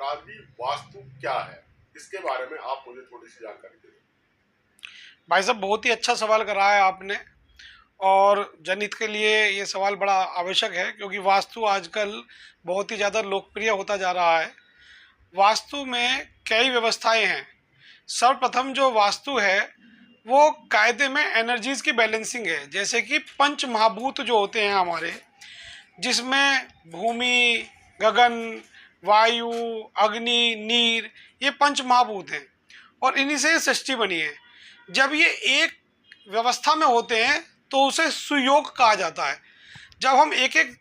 पराग जी, वास्तु क्या है? इसके बारे में आप मुझे थोड़ी-सी जानकारी दे दें। भाई साहब, बहुत ही अच्छा सवाल करा है आपने। और जनहित के लिए ये सवाल बड़ा आवश्यक है, क्योंकि वास्तु आजकल बहुत ही ज़्यादा लोकप्रिय होता जा रहा है। वास्तु में कई व्यवस्थाएं हैं। सर्वप्रथम जो वास्तु है वो कायदे में एनर्जीज की बैलेंसिंग है। जैसे कि पंच महाभूत जो होते हैं हमारे, जिसमें भूमि, गगन, वायु, अग्नि, नीर, ये पंच महाभूत हैं और इन्हीं से सृष्टि बनी है। जब ये एक व्यवस्था में होते हैं तो उसे सुयोग कहा जाता है। जब हम एक एक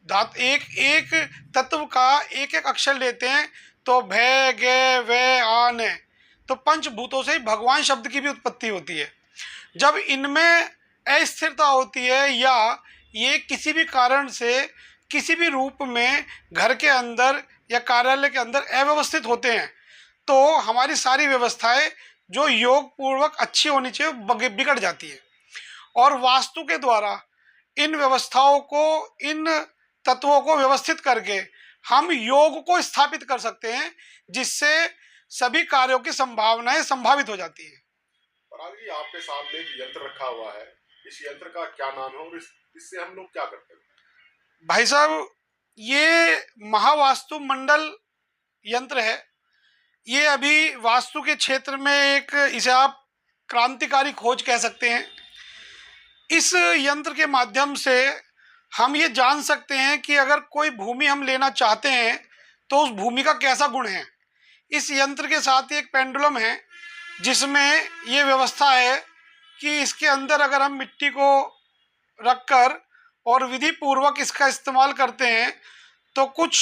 धातु एक एक तत्व का एक एक अक्षर लेते हैं तो भय गे वे आन है, तो पंचभूतों से ही भगवान शब्द की भी उत्पत्ति होती है। जब इनमें अस्थिरता होती है या ये किसी भी कारण से किसी भी रूप में घर के अंदर या कार्यालय के अंदर अव्यवस्थित होते हैं, तो हमारी सारी व्यवस्थाएं जो योग पूर्वक अच्छी होनी चाहिए बिगड़ जाती है। और वास्तु के द्वारा इन व्यवस्थाओं को, इन तत्वों को व्यवस्थित करके हम योग को स्थापित कर सकते हैं, जिससे सभी कार्यों की संभावनाएं संभावित हो जाती है। पराग जी, आपके सामने एक यंत्र रखा हुआ है। इस यंत्र का क्या नाम है और इससे हम लोग क्या करते हैं? भाई साहब, ये महावास्तु मंडल यंत्र है। ये अभी वास्तु के क्षेत्र में एक, इसे आप क्रांतिकारी खोज कह सकते हैं। इस यंत्र के माध्यम से हम ये जान सकते हैं कि अगर कोई भूमि हम लेना चाहते हैं तो उस भूमि का कैसा गुण है। इस यंत्र के साथ ही एक पेंडुलम है, जिसमें ये व्यवस्था है कि इसके अंदर अगर हम मिट्टी को रखकर और विधि पूर्वक इसका इस्तेमाल करते हैं तो कुछ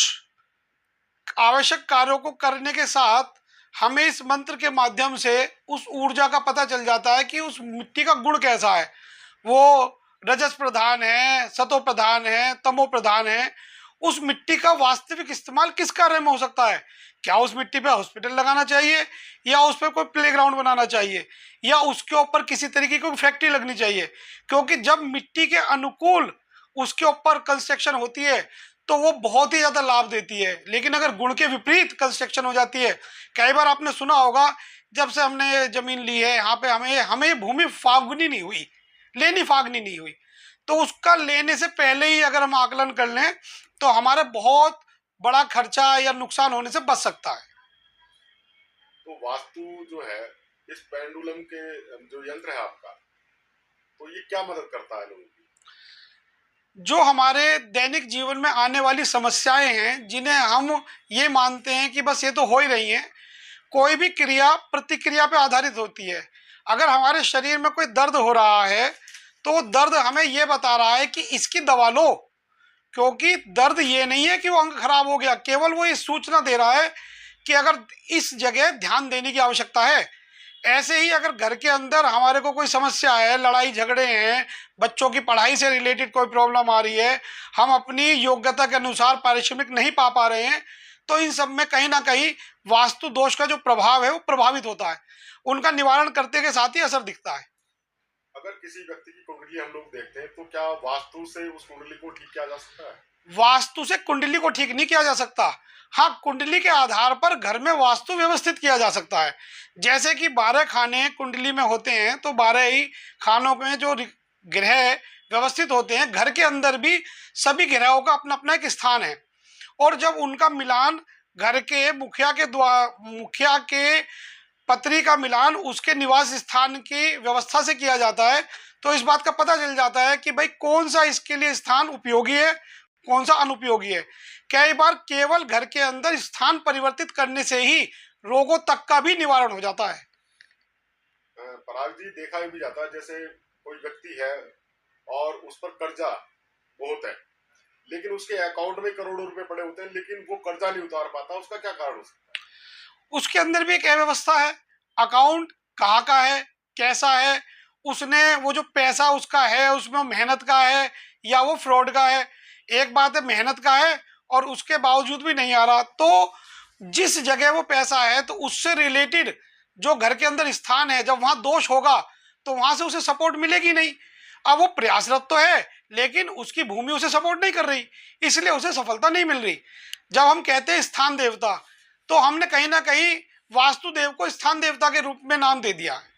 आवश्यक कार्यों को करने के साथ हमें इस मंत्र के माध्यम से उस ऊर्जा का पता चल जाता है कि उस मिट्टी का गुण कैसा है। वो रजस प्रधान है, सतो प्रधान है, तमो प्रधान है। उस मिट्टी का वास्तविक इस्तेमाल किस कार्य में हो सकता है। क्या उस मिट्टी पे हॉस्पिटल लगाना चाहिए, या उस पर कोई प्लेग्राउंड बनाना चाहिए, या उसके ऊपर किसी तरीके की फैक्ट्री लगनी चाहिए। क्योंकि जब मिट्टी के अनुकूल उसके ऊपर कंस्ट्रक्शन होती है तो वो बहुत ही ज़्यादा लाभ देती है। लेकिन अगर गुण के विपरीत कंस्ट्रक्शन हो जाती है, कई बार आपने सुना होगा, जब से हमने ये ज़मीन ली है यहाँ पे हमें ये भूमि फागुनी नहीं हुई, लेनी फागनी नहीं हुई। तो उसका लेने से पहले ही अगर हम आकलन कर लें तो हमारा बहुत बड़ा खर्चा या नुकसान होने से बच सकता है। तो वास्तु जो है, इस पेंडुलम के जो यंत्र है आपका, तो ये क्या मदद करता है लोगों की? जो हमारे दैनिक जीवन में आने वाली समस्याएं हैं, जिन्हें हम ये मानते हैं कि बस ये तो हो ही रही हैं, कोई भी क्रिया प्रतिक्रिया पे आधारित होती है। अगर हमारे शरीर में कोई दर्द हो रहा है तो वो दर्द हमें ये बता रहा है कि इसकी दवा लो। क्योंकि दर्द ये नहीं है कि वो अंग खराब हो गया, केवल वो ये सूचना दे रहा है कि अगर इस जगह ध्यान देने की आवश्यकता है। ऐसे ही अगर घर के अंदर हमारे को कोई समस्या है, लड़ाई झगड़े हैं, बच्चों की पढ़ाई से रिलेटेड कोई प्रॉब्लम आ रही है, हम अपनी योग्यता के अनुसार पारिश्रमिक नहीं पा रहे हैं, तो इन सब में कहीं ना कहीं वास्तु दोष का जो प्रभाव है वो प्रभावित होता है। उनका निवारण करते के साथ ही असर दिखता है। अगर किसी व्यक्ति की कुंडली हम लोग देखते हैं तो क्या वास्तु से उस कुंडली को ठीक किया जा सकता है? वास्तु से कुंडली को ठीक नहीं किया जा सकता। हाँ, कुंडली के आधार पर घर में वास्तु व्यवस्थित किया जा सकता है। जैसे कि 12 खाने कुंडली में होते हैं, तो 12 ही खानों में जो ग्रह व्यवस्थित होते हैं, घर के अंदर भी सभी ग्रहों का अपना अपना एक स्थान है। और जब उनका मिलान घर के मुखिया के पत्री का मिलान उसके निवास स्थान की व्यवस्था से किया जाता है, तो इस बात का पता चल जाता है कि भाई कौन सा इसके लिए स्थान उपयोगी है, कौन सा अनुपयोगी है। कई बार केवल घर के अंदर स्थान परिवर्तित करने से ही रोगों तक का भी निवारण हो जाता है। पराग जी, देखा भी जाता है, जैसे कोई व्यक्ति है और उस पर कर्जा बहुत है, लेकिन उसके अकाउंट में करोड़ों रुपए पड़े होते हैं, लेकिन वो कर्जा नहीं उतार पाता। उसका क्या कारण हो सकता है? उसके अंदर भी एक अव्यवस्था है। अकाउंट कहाँ का है, कैसा है, उसने वो जो पैसा उसका है उसमें मेहनत का है या वो फ्रॉड का है। एक बात है मेहनत का है और उसके बावजूद भी नहीं आ रहा, तो जिस जगह वो पैसा है तो उससे रिलेटेड जो घर के अंदर स्थान है, जब वहां दोष होगा तो वहां से उसे सपोर्ट मिलेगी नहीं। अब वो प्रयासरत तो है लेकिन उसकी भूमि उसे सपोर्ट नहीं कर रही, इसलिए उसे सफलता नहीं मिल रही। जब हम कहते हैं स्थान देवता, तो हमने कहीं ना कहीं वास्तुदेव को स्थान देवता के रूप में नाम दे दिया है।